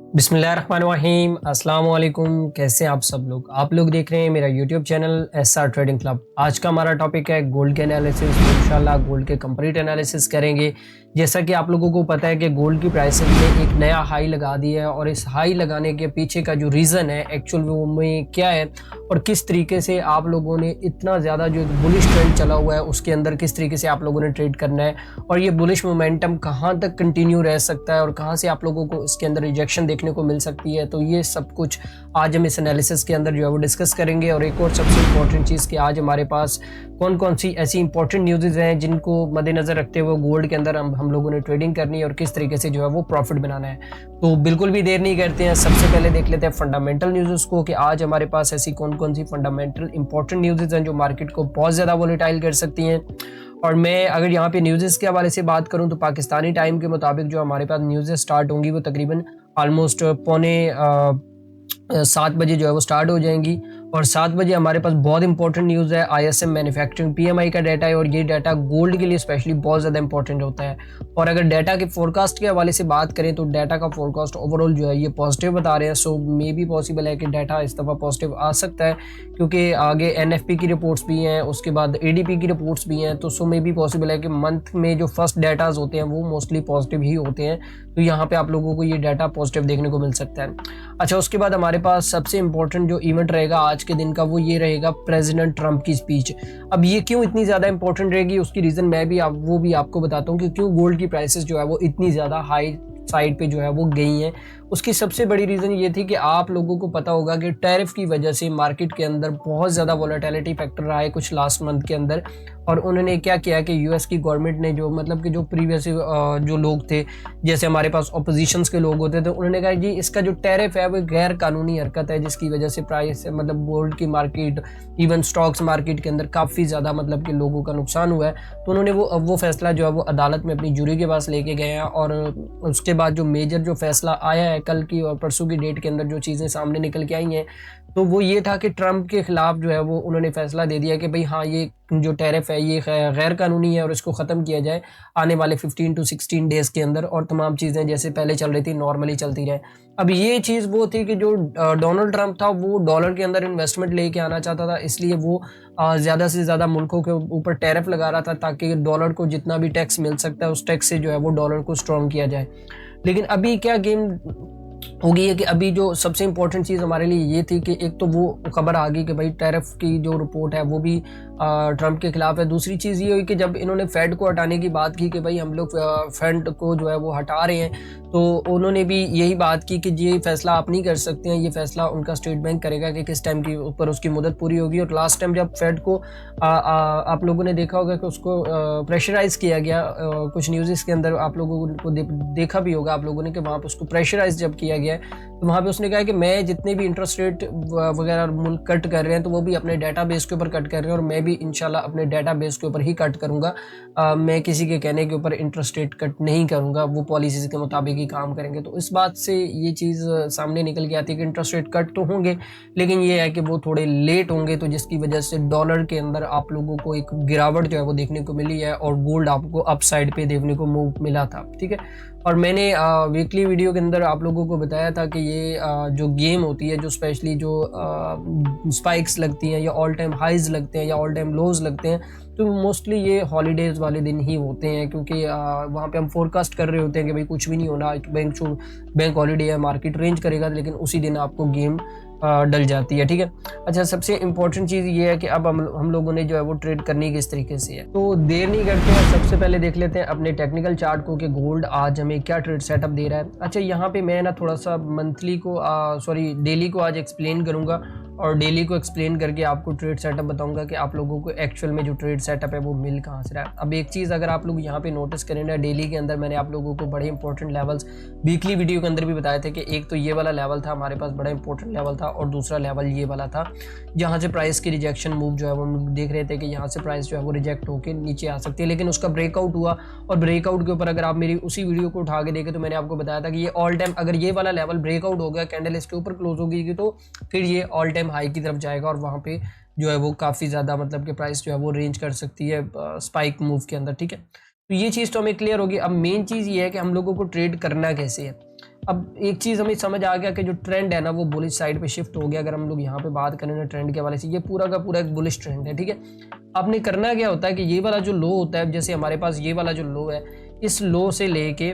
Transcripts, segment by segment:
बिस्मिल्लाहिर्रहमानिर्रहीम, अस्सलाम वालेकुम। कैसे हैं आप लोग देख रहे हैं मेरा YouTube channel SR trading club. आज का हमारा टॉपिक है गोल्ड के एनालिसिस। इंशाल्लाह गोल्ड के कंप्लीट एनालिसिस करेंगे। जैसा कि आप लोगों को पता है कि गोल्ड की प्राइसेस ने एक नया हाई लगा दिया है और इस हाई लगाने के पीछे का जो रीज़न है एक्चुअल वो में क्या है और किस तरीके से आप लोगों ने इतना ज़्यादा जो बुलिश ट्रेंड चला हुआ है उसके अंदर किस तरीके से आप लोगों ने ट्रेड करना है और ये बुलिश मोमेंटम कहाँ तक कंटिन्यू रह सकता है और कहाँ से आप लोगों को इसके अंदर रिजेक्शन देखने को मिल सकती है। तो ये सब कुछ आज हम इस एनालिसिस के अंदर जो है वो डिस्कस करेंगे। और एक और सबसे इम्पोर्टेंट चीज़ कि आज हमारे पास कौन कौन सी ऐसी इंपॉर्टेंट न्यूज़ हैं जिनको मद्देनज़र रखते हुए गोल्ड के अंदर हम लोगों ने ट्रेडिंग करनी है और किस तरीके से जो है वो प्रॉफिट बनाना है। तो बिल्कुल भी देर नहीं करते हैं, सबसे पहले देख लेते हैं फंडामेंटल न्यूज़ को कि आज हमारे पास ऐसी कौन कौन सी फंडामेंटल इंपॉर्टेंट न्यूज़ हैं जो मार्केट को बहुत ज़्यादा वोलेटाइल कर सकती हैं। और मैं अगर यहाँ पे न्यूज़ के हवाले से बात करूँ तो पाकिस्तानी टाइम के मुताबिक जो हमारे पास न्यूज़ स्टार्ट होंगी वो तकरीबन ऑलमोस्ट पौने 7 बजे जो है वो स्टार्ट हो जाएंगी। और 7 बजे हमारे पास बहुत इंपॉर्टेंट न्यूज़ है, आईएसएम मैन्युफैक्चरिंग पीएमआई का डाटा है और ये डाटा गोल्ड के लिए स्पेशली बहुत ज़्यादा इंपॉर्टेंट होता है। और अगर डाटा के फोरकास्ट के हवाले से बात करें तो डाटा का फोरकास्ट ओवरऑल जो है ये पॉजिटिव बता रहे हैं। सो मे बी पॉसिबल है कि डाटा इस दफ़ा पॉजिटिव आ सकता है क्योंकि आगे एनएफपी की रिपोर्ट्स भी हैं, उसके बाद एडीपी की रिपोर्ट्स भी हैं। तो सो मे बी पॉसिबल है कि मंथ में जो फर्स्ट डाटाज होते हैं वो मोस्टली पॉजिटिव ही होते हैं। तो यहाँ पे आप लोगों को ये डाटा पॉजिटिव देखने को मिल सकता है। अच्छा, उसके बाद हमारे पास सबसे इंपॉर्टेंट जो इवेंट रहेगा आज के दिन का वो ये रहेगा प्रेसिडेंट ट्रंप की स्पीच। अब ये क्यों इतनी ज़्यादा इंपॉर्टेंट रहेगी उसकी रीज़न मैं भी वो भी आपको बताता हूँ कि क्यों गोल्ड की प्राइसेस जो है वो इतनी ज़्यादा हाई साइड पे जो है वो गई हैं। उसकी सबसे बड़ी रीज़न ये थी कि आप लोगों को पता होगा कि टैरिफ की वजह से मार्केट के अंदर बहुत ज़्यादा वोलेटिलिटी फैक्टर रहा है कुछ लास्ट मंथ के अंदर। और उन्होंने क्या किया कि यूएस की गवर्नमेंट ने जो मतलब कि जो प्रीवियस जो लोग थे, जैसे हमारे पास अपोजिशंस के लोग होते थे, उन्होंने कहा जी इसका जो टैरिफ है वो गैर कानूनी हरकत है जिसकी वजह से प्राइस मतलब गोल्ड की मार्केट इवन स्टॉक्स मार्केट के अंदर काफ़ी ज़्यादा मतलब कि लोगों का नुकसान हुआ है। तो उन्होंने वो फैसला जो है वो अदालत में अपनी जूरी के पास लेके गए हैं। और उसके बाद जो मेजर जो फैसला आया है कल की और परसों की डेट के अंदर जो चीज़ें सामने निकल के आई हैं तो वो ये था कि ट्रंप के खिलाफ जो है वो उन्होंने फैसला दे दिया कि भाई हाँ ये जो टैरिफ है ये गैर कानूनी है और इसको ख़त्म किया जाए आने वाले 15 to 16 डेज़ के अंदर और तमाम चीज़ें जैसे पहले चल रही थी नॉर्मली चलती रहे। अब ये चीज़ वो थी कि जो डोनाल्ड ट्रंप था वो डॉलर के अंदर इन्वेस्टमेंट लेके आना चाहता था, इसलिए वो ज़्यादा से ज़्यादा मुल्कों के ऊपर टैरिफ लगा रहा था ताकि डॉलर को जितना भी टैक्स मिल सकता है उस टैक्स से जो है वो डॉलर को स्ट्रॉन्ग किया जाए। लेकिन अभी क्या गेम हो गई है कि अभी जो सबसे इंपॉर्टेंट चीज़ हमारे लिए ये थी कि एक तो वो खबर आ गई कि भाई टैरिफ की जो रिपोर्ट है वो भी ट्रंप के खिलाफ है। दूसरी चीज़ ये हुई कि जब इन्होंने फेड को हटाने की बात की कि भाई हम लोग फेड को जो है वो हटा रहे हैं तो उन्होंने भी यही बात की कि ये फैसला आप नहीं कर सकते हैं, ये फैसला उनका स्टेट बैंक करेगा कि किस टाइम की ऊपर उसकी मुदत पूरी होगी। और लास्ट टाइम जब फेड को आप लोगों ने देखा होगा कि उसको प्रेशराइज किया गया कुछ न्यूज़ के अंदर आप लोगों को देखा भी होगा आप लोगों ने कि वहाँ पर उसको प्रेशराइज जब किया गया तो वहाँ पे उसने कहा कि मैं जितने भी इंटरेस्ट रेट वगैरह मुल्क कट कर रहे हैं तो वो भी अपने डाटा बेस के ऊपर कट कर रहे हैं और मैं भी इंशाल्लाह अपने डाटा बेस के ऊपर ही कट करूँगा। मैं किसी के कहने के ऊपर इंटरेस्ट रेट कट नहीं करूँगा, वो पॉलिसीज़ के मुताबिक ही काम करेंगे। तो इस बात से ये चीज़ सामने निकल के आती है कि इंटरेस्ट रेट कट तो होंगे लेकिन ये है कि वो थोड़े लेट होंगे, तो जिसकी वजह से डॉलर के अंदर आप लोगों को एक गिरावट जो है वो देखने को मिली है और गोल्ड आपको अप साइड पे देखने को मूव मिला था। ठीक है, और मैंने वीकली वीडियो के अंदर आप लोगों को बताया था कि ये जो गेम होती है जो स्पेशली जो स्पाइक्स लगती हैं या ऑल टाइम हाइज लगते हैं या ऑल टाइम लोज लगते हैं तो मोस्टली ये हॉलीडेज़ वाले दिन ही होते हैं क्योंकि वहाँ पे हम फोरकास्ट कर रहे होते हैं कि भाई कुछ भी नहीं होना, बैंक हॉलीडे है, मार्केट रेंज करेगा लेकिन उसी दिन आपको गेम डल जाती है। ठीक है, अच्छा सबसे इंपॉर्टेंट चीज़ ये है कि अब हम लोगों ने जो है वो ट्रेड करनी किस तरीके से है। तो देर नहीं करते हैं, सबसे पहले देख लेते हैं अपने टेक्निकल चार्ट को कि गोल्ड आज हमें क्या ट्रेड सेटअप दे रहा है। अच्छा, यहाँ पे मैं ना थोड़ा सा मंथली को डेली को आज एक्सप्लेन करूँगा और डेली को एक्सप्लेन करके आपको ट्रेड सेटअप बताऊंगा कि आप लोगों को एक्चुअल में जो ट्रेड सेटअप है वो मिल कहाँ से रहा है। अब एक चीज़ अगर आप लोग यहाँ पे नोटिस करें ना, डेली के अंदर मैंने आप लोगों को बड़े इंपॉर्टेंट लेवल्स वीकली वीडियो के अंदर भी बताए थे कि एक तो ये वाला लेवल था हमारे पास, बड़ा इंपॉर्टेंट लेवल था, और दूसरा लेवल ये वाला था जहाँ से प्राइस की रिजेक्शन मूव जो है वो हम देख रहे थे कि यहाँ से प्राइस जो है वो रिजेक्ट होकर नीचे आ सकती है, लेकिन उसका ब्रेकआउट हुआ। और ब्रेकआउट के ऊपर अगर आप मेरी उसी वीडियो को उठा के देखें तो मैंने आपको बताया था कि ये ऑल टाइम अगर ये वाला लेवल ब्रेकआउट हो गया, कैंडल इसके ऊपर क्लोज हो गई तो फिर ये ऑल टाइम हाई की तरफ जाएगा और वहाँ पे जो है वो काफ़ी ज़्यादा मतलब कि प्राइस जो है वो रेंज कर सकती है स्पाइक मूव के अंदर, ठीक है। तो ये चीज़ तो हमें क्लियर होगी। अब मेन चीज़ ये है कि हम लोगों को ट्रेड करना कैसे है। अब एक चीज़ हमें समझ आ गया कि जो ट्रेंड है ना वो बुलिश साइड पे शिफ्ट हो गया। अगर हम लोग यहाँ पे बात करें ना ट्रेंड के हवाले से, ये पूरा का पूरा एक बुलिश ट्रेंड है, ठीक है। आपने करना क्या होता है कि ये वाला जो लो होता है, जैसे हमारे पास ये वाला जो लो है, इस लो से लेके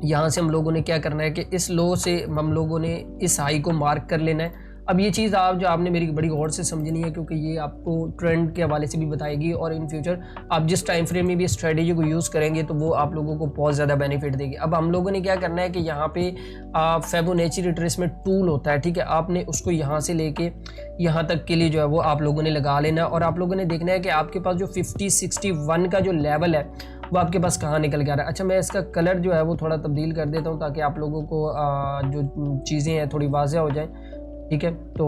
यहाँ से हम लोगों ने क्या करना है कि इस लो से हम लोगों ने इस हाई को मार्क कर लेना है। अब ये चीज़ आपने मेरी बड़ी गौर से समझनी है, क्योंकि ये आपको ट्रेंड के हवाले से भी बताएगी और इन फ्यूचर आप जिस टाइम फ्रेम में भी स्ट्रेटेजी को यूज़ करेंगे तो वो आप लोगों को बहुत ज़्यादा बेनिफिट देगी। अब हम लोगों ने क्या करना है कि यहाँ पे फिबोनाची रिट्रेसमेंट टूल होता है, ठीक है। आपने उसको यहाँ से लेके यहाँ तक के लिए जो है वो आप लोगों ने लगा लेना है और आप लोगों ने देखना है कि आपके पास जो 50-61 का जो लेवल है वो आपके पास कहाँ निकल के आ रहा है। अच्छा, मैं इसका कलर जो है वो थोड़ा तब्दील कर देता हूँ ताकि आप लोगों को जो चीज़ें हैं थोड़ी वाज़ेह हो जाएं, ठीक है। तो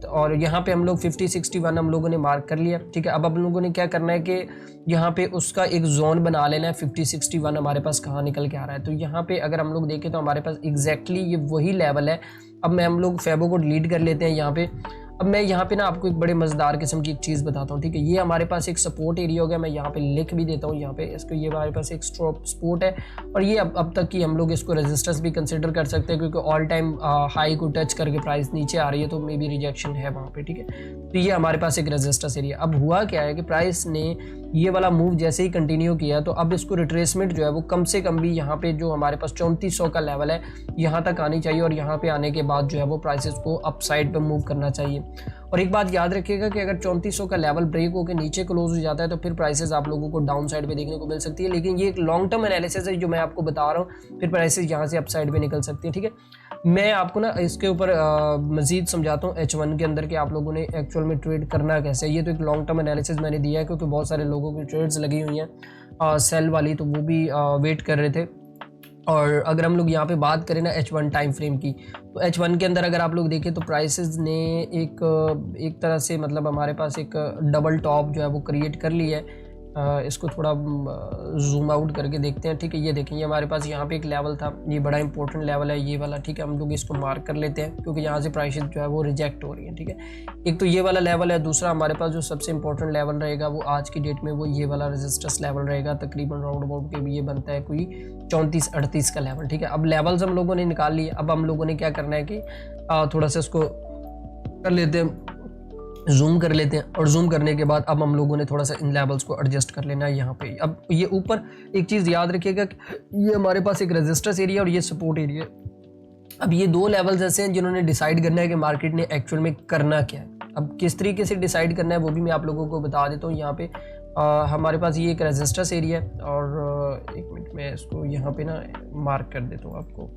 और यहाँ पे हम लोग 50-61 हम लोगों ने मार्क कर लिया, ठीक है। अब हम लोगों ने क्या करना है कि यहाँ पे उसका एक जोन बना लेना है। 50-61 हमारे पास कहाँ निकल के आ रहा है, तो यहाँ पे अगर हम लोग देखें तो हमारे पास एग्जैक्टली ये वही लेवल है। अब हम लोग फेबो को डिलीट कर लेते हैं यहाँ पे। अब मैं यहाँ पे ना आपको एक बड़े मज़ेदार किस्म की एक चीज़ बताता हूँ, ठीक है। ये हमारे पास एक सपोर्ट एरिया हो गया, मैं यहाँ पे लिख भी देता हूँ यहाँ पे इसको। ये हमारे पास एक सपोर्ट है और ये अब तक की हम लोग इसको रेजिस्टेंस भी कंसिडर कर सकते हैं, क्योंकि ऑल टाइम हाई को टच करके प्राइस नीचे आ रही है तो मे बी रिजेक्शन है वहाँ पे, ठीक है। तो ये हमारे पास एक रेजिस्टेंस एरिया। अब हुआ क्या है कि प्राइस ने ये वाला मूव जैसे ही कंटिन्यू किया तो अब इसको रिट्रेसमेंट जो है वो कम से कम भी यहाँ पे जो हमारे पास 3400 का लेवल है यहाँ तक आनी चाहिए और यहाँ पे आने के बाद जो है वो प्राइसेस को अप साइड पे मूव करना चाहिए। और एक बात याद रखिएगा कि अगर 3400 का लेवल ब्रेक होकर नीचे क्लोज हो जाता है तो फिर प्राइसेस आप लोगों को डाउन साइड पे देखने को मिल सकती है, लेकिन ये एक लॉन्ग टर्म एनालिसिस है जो मैं आपको बता रहा हूँ। फिर प्राइसेस यहाँ से अप साइड पे निकल सकती है, ठीक है। मैं आपको ना इसके ऊपर मजीद समझाता हूँ H1 के अंदर कि आप लोगों ने एक्चुअल में ट्रेड करना कैसे है। ये तो एक लॉन्ग टर्म एनालिसिस मैंने दिया है क्योंकि बहुत सारे लोगों की ट्रेड्स लगी हुई हैं सेल वाली, तो वो भी वेट कर रहे थे। और अगर हम लोग यहाँ पे बात करें ना H1 टाइम फ्रेम की, तो H1 के अंदर अगर आप लोग देखें तो प्राइसेस ने एक तरह से मतलब हमारे पास एक डबल टॉप जो है वो क्रिएट कर लिया है। इसको थोड़ा जूम आउट करके देखते हैं, ठीक है। ये देखें, ये हमारे पास यहाँ पे एक लेवल था, ये बड़ा इंपॉर्टेंट लेवल है ये वाला, ठीक है। हम लोग इसको मार्क कर लेते हैं क्योंकि यहाँ से प्राइसेस जो है वो रिजेक्ट हो रही है, ठीक है। एक तो ये वाला लेवल है, दूसरा हमारे पास जो सबसे इंपॉर्टेंट लेवल रहेगा वो आज की डेट में वो ये वाला रेजिस्टेंस लेवल रहेगा। तकरीबन राउंड अबाउट के भी ये बनता है कोई 34-38 का लेवल, ठीक है। अब लेवल्स हम लोगों ने निकाल लिए। अब हम लोगों ने क्या करना है कि थोड़ा सा इसको कर लेते हैं, जूम कर लेते हैं और जूम करने के बाद अब हम लोगों ने थोड़ा सा इन लेवल्स को एडजस्ट कर लेना है यहाँ पे। अब ये ऊपर एक चीज़ याद रखिएगा कि ये हमारे पास एक रेजिस्टेंस एरिया और ये सपोर्ट एरिया। अब ये दो लेवल्स ऐसे हैं जिन्होंने डिसाइड करना है कि मार्केट ने एक्चुअल में करना क्या है। अब किस तरीके से डिसाइड करना है वो भी मैं आप लोगों को बता देता हूँ। यहाँ पे हमारे पास ये एक रेजिस्टेंस एरिया है और एक मिनट में इसको यहाँ पे ना मार्क कर देता हूँ आपको,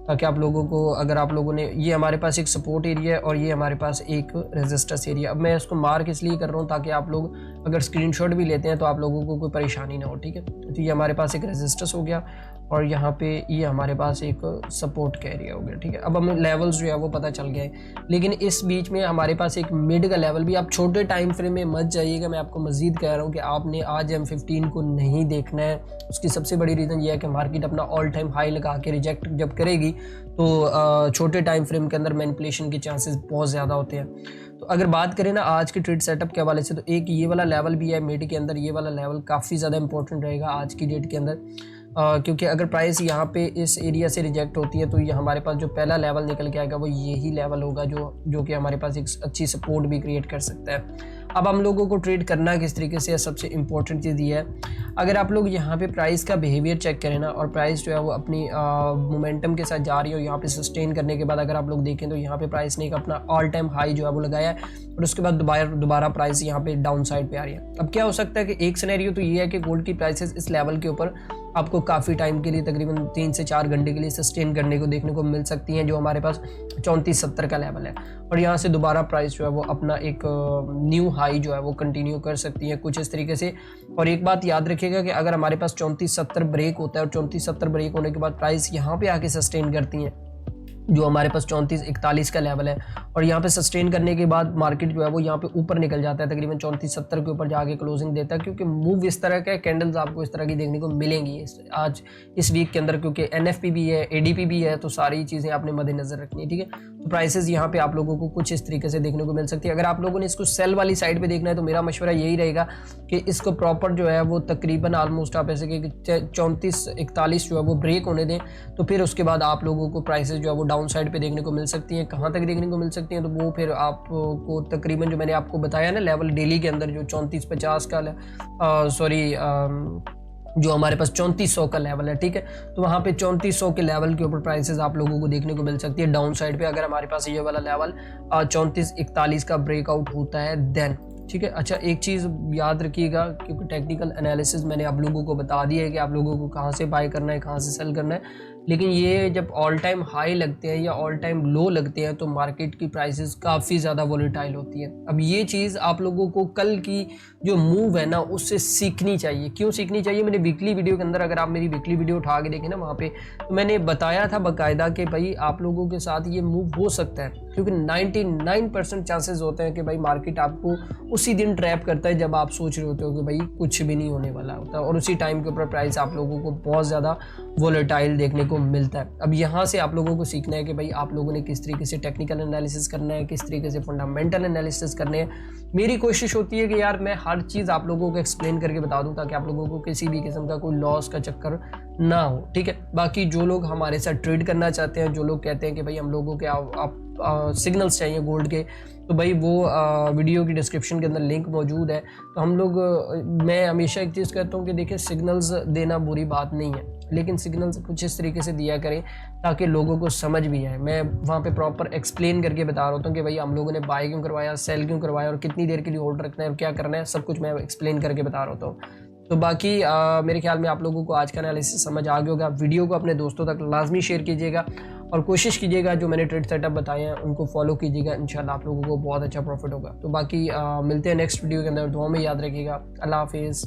ताकि आप लोगों को, अगर आप लोगों ने, ये हमारे पास एक सपोर्ट एरिया है और ये हमारे पास एक रेजिस्टेंस एरिया। अब मैं इसको मार्क इसलिए कर रहा हूँ ताकि आप लोग अगर स्क्रीनशॉट भी लेते हैं तो आप लोगों को कोई परेशानी ना हो, ठीक है। तो ये हमारे पास एक रेजिस्टेंस हो गया और यहाँ पे ये हमारे पास एक सपोर्ट का एरिया हो गया, ठीक है। अब हमें लेवल्स जो है वो पता चल गए, लेकिन इस बीच में हमारे पास एक मिड का लेवल भी। आप छोटे टाइम फ्रेम में मत जाइएगा, मैं आपको मजीद कह रहा हूँ कि आपने आज M15 को नहीं देखना है। उसकी सबसे बड़ी रीज़न ये है कि मार्केट अपना ऑल टाइम हाई लगा के रिजेक्ट जब करेगी तो छोटे टाइम फ्रेम के अंदर मैनिपुलेशन के चांसेस बहुत ज़्यादा होते हैं। तो अगर बात करें ना आज के ट्रेड सेटअप के हवाले से, तो एक ये वाला लेवल भी है मिड के अंदर। ये वाला लेवल काफ़ी ज़्यादा इंपॉर्टेंट रहेगा आज की डेट के अंदर, क्योंकि अगर प्राइस यहाँ पे इस एरिया से रिजेक्ट होती है तो ये हमारे पास जो पहला लेवल निकल के आएगा वो यही लेवल होगा जो कि हमारे पास एक अच्छी सपोर्ट भी क्रिएट कर सकता है। अब हम लोगों को ट्रेड करना किस तरीके से है, सबसे इंपॉर्टेंट चीज़ ये है, अगर आप लोग यहाँ पे प्राइस का बिहेवियर चेक करें ना और प्राइस जो है वो अपनी मोमेंटम के साथ जा रही हो, यहाँ पे सस्टेन करने के बाद अगर आप लोग देखें तो यहाँ पे प्राइस ने एक अपना ऑल टाइम हाई जो है वो लगाया है और उसके बाद दोबारा प्राइस यहाँ पे डाउन साइड पे आ रही है। अब क्या हो सकता है कि एक सिनेरियो तो ये है कि गोल्ड की प्राइसेस इस लेवल के ऊपर आपको काफ़ी टाइम के लिए, तकरीबन 3 से 4 घंटे के लिए सस्टेन करने को देखने को मिल सकती हैं, जो हमारे पास 3470 का लेवल है। और यहाँ से दोबारा प्राइस जो है वो अपना एक न्यू हाई जो है वो कंटिन्यू कर सकती है कुछ इस तरीके से। और एक बात याद रखिएगा कि अगर हमारे पास 3470 ब्रेक होता है और 3470 ब्रेक होने के बाद प्राइस यहाँ पे आके सस्टेन करती हैं जो हमारे पास 3441 का लेवल है और यहाँ पे सस्टेन करने के बाद मार्केट जो है वो यहाँ पे ऊपर निकल जाता है, तकरीबन 3470 के ऊपर जाके क्लोजिंग देता है, क्योंकि मूव इस तरह का है, कैंडल्स आपको इस तरह की देखने को मिलेंगी आज इस वीक के अंदर, क्योंकि एनएफपी भी है, एडीपी भी है, तो सारी चीज़ें आपने मद्देनजर रखनी है, ठीक है। तो प्राइसेस यहाँ पे आप लोगों को कुछ इस तरीके से देखने को मिल सकती है। अगर आप लोगों ने इसको सेल वाली साइड पे देखना है तो मेरा मशवरा यही रहेगा कि इसको प्रॉपर जो है वो तकरीबन ऑलमोस्ट आप ऐसे कि 3441 जो है वो ब्रेक होने दें, तो फिर उसके बाद आप लोगों को प्राइसेस जो है वो डाउन साइड पे देखने को मिल सकती हैं। कहाँ तक देखने को मिल सकती हैं, तो वो फिर आपको तकरीबन जो मैंने आपको बताया ना लेवल डेली के अंदर जो 3450 का जो हमारे पास 3400 का लेवल है, ठीक है, तो वहाँ पे 3400 के लेवल के ऊपर प्राइसेस आप लोगों को देखने को मिल सकती है डाउन साइड पे, अगर हमारे पास ये वाला लेवल 3441 का ब्रेकआउट होता है देन, ठीक है। अच्छा, एक चीज़ याद रखिएगा, क्योंकि टेक्निकल एनालिसिस मैंने आप लोगों को बता दिया है कि आप लोगों को कहाँ से बाय करना है, कहाँ से सेल करना है, लेकिन ये जब ऑल टाइम हाई लगते हैं या ऑल टाइम लो लगते हैं तो मार्केट की प्राइसेस काफ़ी ज़्यादा वोलेटाइल होती है। अब ये चीज़ आप लोगों को कल की जो मूव है ना उससे सीखनी चाहिए। क्यों सीखनी चाहिए? मैंने वीकली वीडियो के अंदर, अगर आप मेरी वीकली वीडियो उठा के देखें ना, वहाँ पे तो मैंने बताया था बाकायदा कि भाई आप लोगों के साथ ये मूव हो सकता है, क्योंकि 99% चांसेस होते हैं कि भाई मार्केट आपको उसी दिन ट्रैप करता है जब आप सोच रहे होते हो कि भाई कुछ भी नहीं होने वाला होता है, और उसी टाइम के ऊपर प्राइस आप लोगों को बहुत ज़्यादा वोलेटाइल देखने को मिलता है। अब यहाँ से आप लोगों को सीखना है कि भाई आप लोगों ने किस तरीके से टेक्निकल एनालिसिस करना है, किस तरीके से फंडामेंटल एनालिसिस करने हैं। मेरी कोशिश होती है कि यार मैं हर चीज़ आप लोगों को एक्सप्लेन करके बता दूं, ताकि आप लोगों को किसी भी किस्म का कोई लॉस का चक्कर ना हो, ठीक है। बाकी जो लोग हमारे साथ ट्रेड करना चाहते हैं, जो लोग कहते हैं कि भाई हम लोगों के आप सिग्नल्स चाहिए गोल्ड के, तो भाई वो वीडियो की डिस्क्रिप्शन के अंदर लिंक मौजूद है। तो हम लोग मैं हमेशा एक चीज़ कहता हूँ कि देखिए, सिग्नल्स देना बुरी बात नहीं है, लेकिन सिग्नल्स कुछ इस तरीके से दिया करें ताकि लोगों को समझ भी आए। मैं वहाँ पे प्रॉपर एक्सप्लेन करके बता रहा होता हूँ कि भाई हम लोगों ने बाय क्यों करवाया, सेल क्यों करवाया, और कितनी देर के लिए होल्ड रखना है और क्या करना है, सब कुछ मैं एक्सप्लेन करके बता रहा होता हूँ। तो बाकी मेरे ख्याल में आप लोगों को आज का एनालिसिस समझ आ गया होगा। वीडियो को अपने दोस्तों तक लाजमी शेयर कीजिएगा और कोशिश कीजिएगा जो मैंने ट्रेड सेटअप बताए हैं उनको फॉलो कीजिएगा, इंशाल्लाह आप लोगों को बहुत अच्छा प्रॉफिट होगा। तो बाकी मिलते हैं नेक्स्ट वीडियो के अंदर। दुआ में याद रखिएगा। अल्लाह हाफिज़।